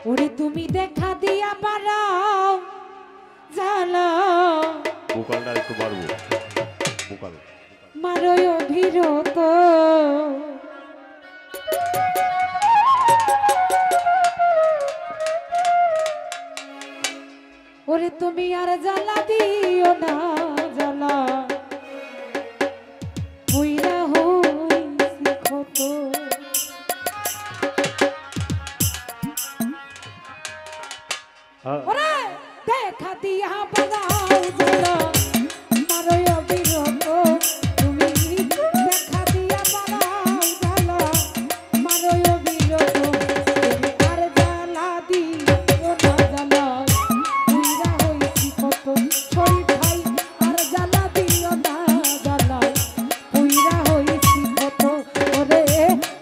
ওরে তুমি দেখা দিয়া বাড়াও জ্বালা বোকালটা একটু মারবো বোকাল মারোয় অভিরত ওরে তুমি আর জ্বালা দিও না জ্বালা হইরা হইছি ক্ষত ওরে দেখা দিয়া বাড়াও জ্বালা মারোয় অভিরত তুমি দেখা দিয়া বাড়াও জ্বালা মারোয় অভিরত তুমি আর জ্বালা দিও না জ্বালা হইরা হইছি ক্ষত শরীর ভাই আর জ্বালা দিও না জ্বালা হইরা হইছি ক্ষত ওরে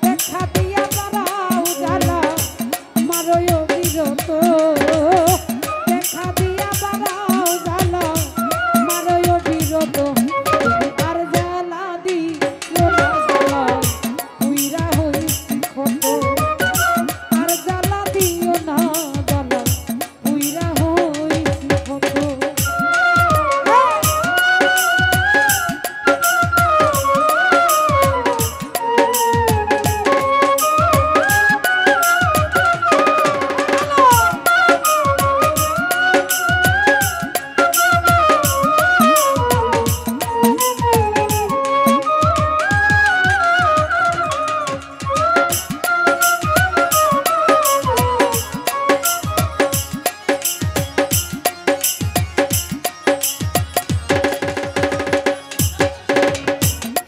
দেখা দিয়া বাড়াও জ্বালা মারোয় অভিরত দেখা দিয়া বাড়াও জ্বালা মারোয় অভিরত তুমি আর জ্বালা দিও না জ্বালা হইরা হইছি ক্ষত আর জ্বালা দিও না জ্বালা হইরা হইছি ক্ষত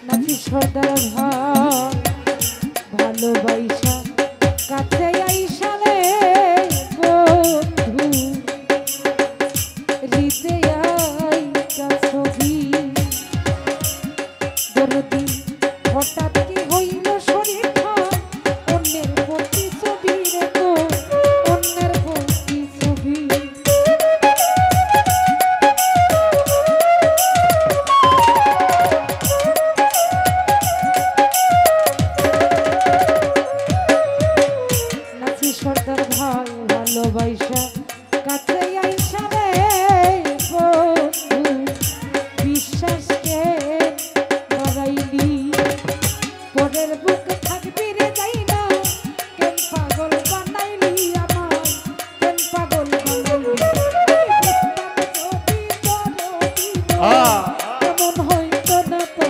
নাকি সর্দার ভাই ভালোবাসা কাছে আইসা রে বন্ধু হৃদে আইকা ছবি দরদি হঠাৎ কি হইল শরীর খান অন্যের প্রতি ছবি রে তো অন্যের প্রতি ছবি নাচি সর্দার ভাই ভালোবাসা কাছে আইসা রে বন্ধু বিশ্বাসকে বাড়াইলি পরের বুক থাকবি রে যাই না কেন পাগল বানাইলি আমার কেন পাগল বানাইলি কেমন হইতো না তো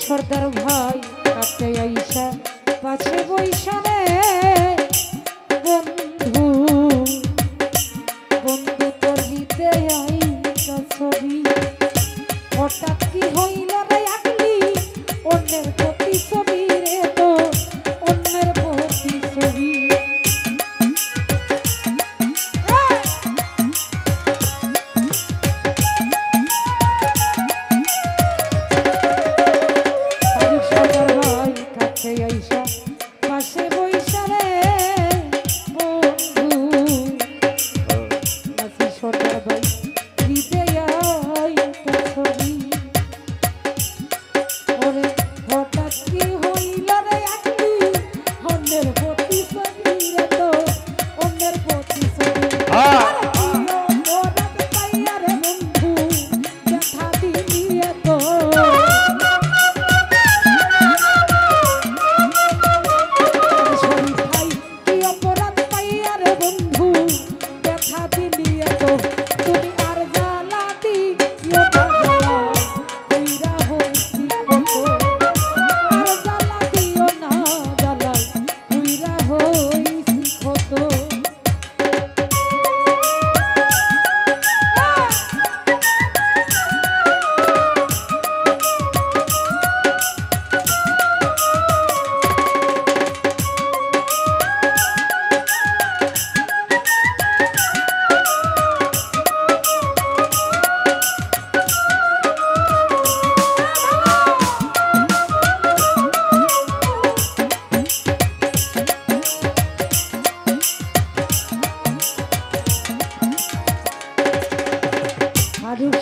সর্দার ভাই কাছে আইসা পাশে বইসা রে বন্ধু বন্ধু তোর হৃদে আইসা ছবি হঠাৎ কি হইল রে আকলি অন্যের প্রতি ছবি রে তো অন্যের প্রতি ছবি সর্দার ভাই কাছে আইসা পাশে বইসা রে বন্ধু নাচি সর্দার ভাই হৃদে আইসা ছবি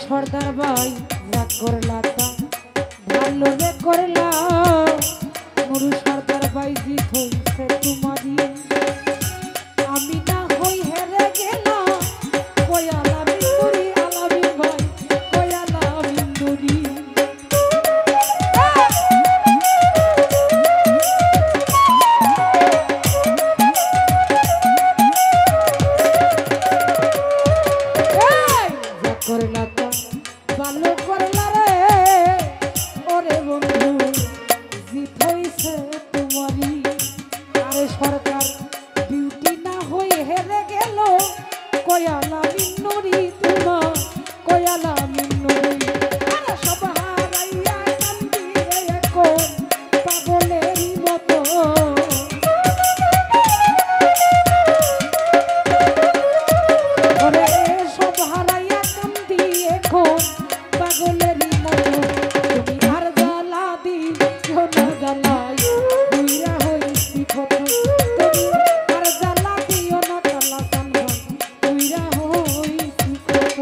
সর্দার ভাই রাগ করলা তা ভালো রে করলা মরু সর্দার ভাই জিত হইছে তোমারি আমি না হই হেরে গেলাম কয়ালা বিন্দুরি আলাবি ভাই কয়ালা বিন্দুরি করলা ভালো করলা রে ওরে বন্ধু জিত হইছে তোমারি আরে সরকার ডিউটি না হয়ে হেরে গেল কয়ালা মিন্নুরি তোমা কয়ালা মিন্নুরি আরে সব হারাইয়া কান্দি রে এখন পাগলেরই মতো ওরে সব হারাইয়া কান্দি এখন পাগলেরই মতো তুমি আর জ্বালা দিও না জ্বালাই বুইরা হইছি কত তুমি আর জ্বালা দিও না কালা সানভাই বুইরা হইছি কত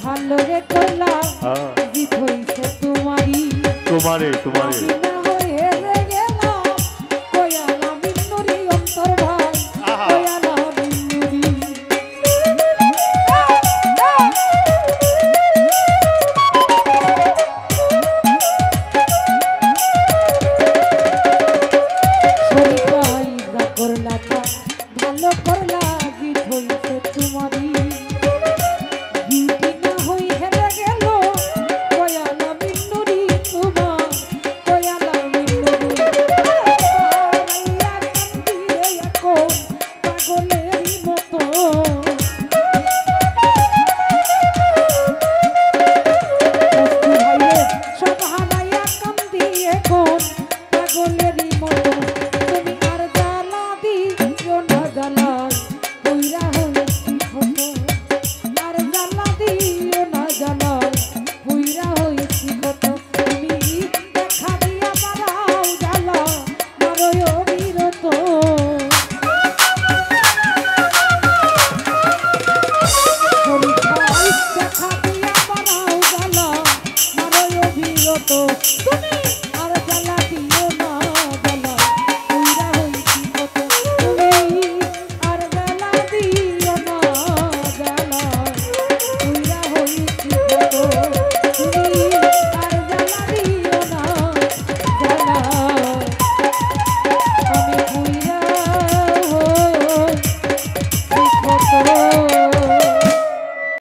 ভালো রে করলা জিত হইছে তোমারি তোমারে